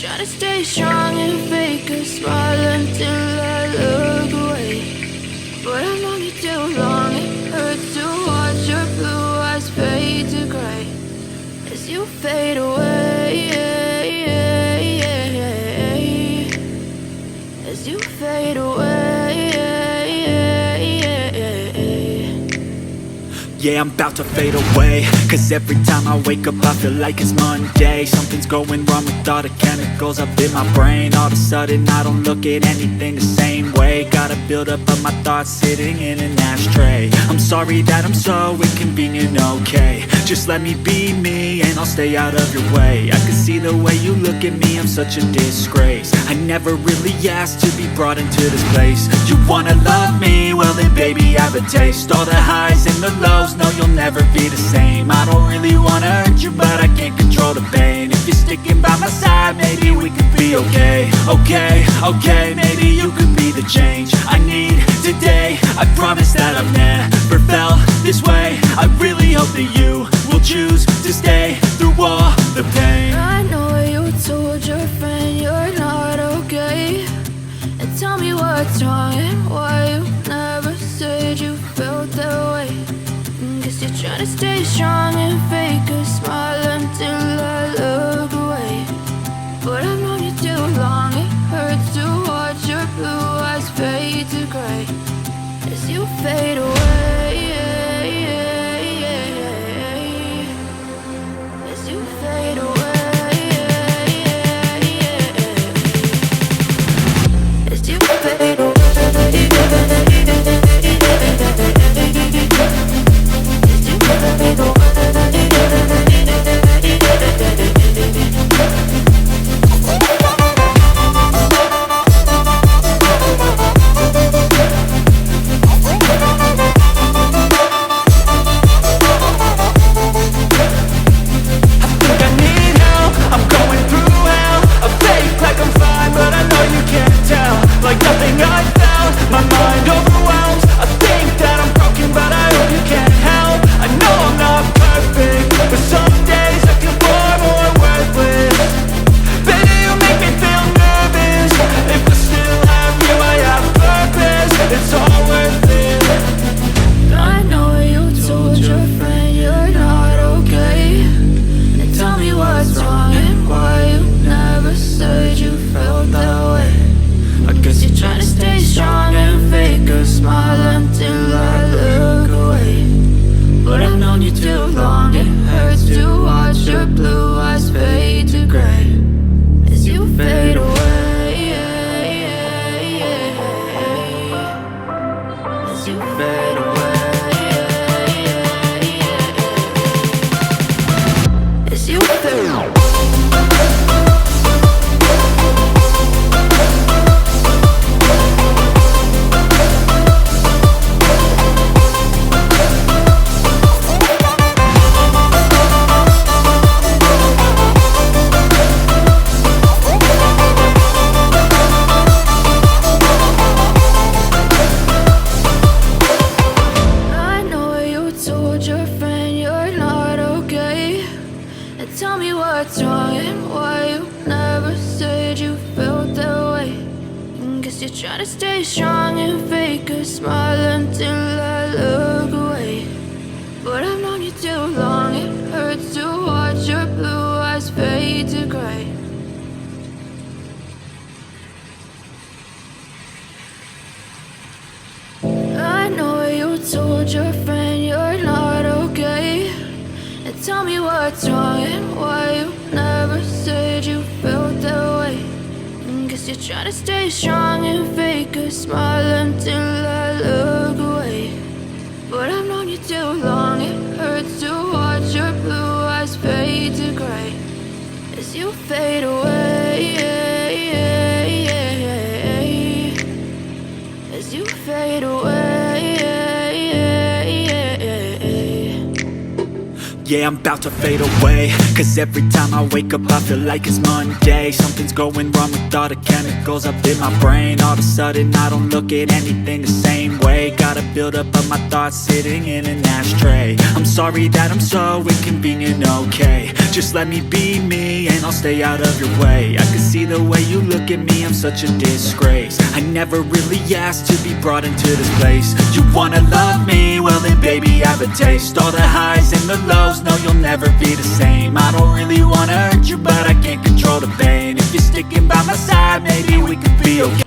Try to stay strong and fake a smile until I look away. But I've known you too long, it hurts to watch your blue eyes fade to gray as you fade away, as you fade away. Yeah, I'm about to fade away, cause every time I wake up I feel like it's Monday. Something's going wrong with all the chemicals up in my brain. All of a sudden I don't look at anything the same way. Got a build-up of my thoughts sitting in an ashtray. I'm sorry that I'm so inconvenient, okay. Just let me be me and I'll stay out of your way. I can see the way you look at me, I'm such a disgrace. I never really asked to be brought into this place. You wanna love me? Well then baby I have a taste. All the highs and the lows, no, you'll never be the same. I don't really wanna hurt you, but I can't control the pain. If you're sticking by my side, maybe we could be okay. Okay, maybe you could be the change I need today. I promise that I've never felt this way. I really hope that you will choose to stay through all the pain. I know you told your friend you're not okay, and tell me what's wrong and why you never said you felt that way. Guess you're trying to stay strong and fake a smile until I look away. But I've known you too long, it hurts to watch your blue eyes fade to gray as you fade away, as you fade away, as you fade away. Try to stay strong and fake a smile until I look away. But I've known you too long, it hurts to watch your blue eyes fade to gray as you fade away, as you fade away. Yeah, I'm about to fade away, cause every time I wake up I feel like it's Monday. Something's going wrong with all the chemicals up in my brain. All of a sudden I don't look at anything the same way. Got a build-up of my thoughts sitting in an ashtray. I'm sorry that I'm so inconvenient, okay. Just let me be me and I'll stay out of your way. I can see the way you look at me, I'm such a disgrace. I never really asked to be brought into this place. You wanna love me? Well then baby, have a taste. All the highs and the lows, no you'll never be the same. I don't really wanna hurt you, but I can't control the pain. If you're sticking by my side, maybe we could be okay.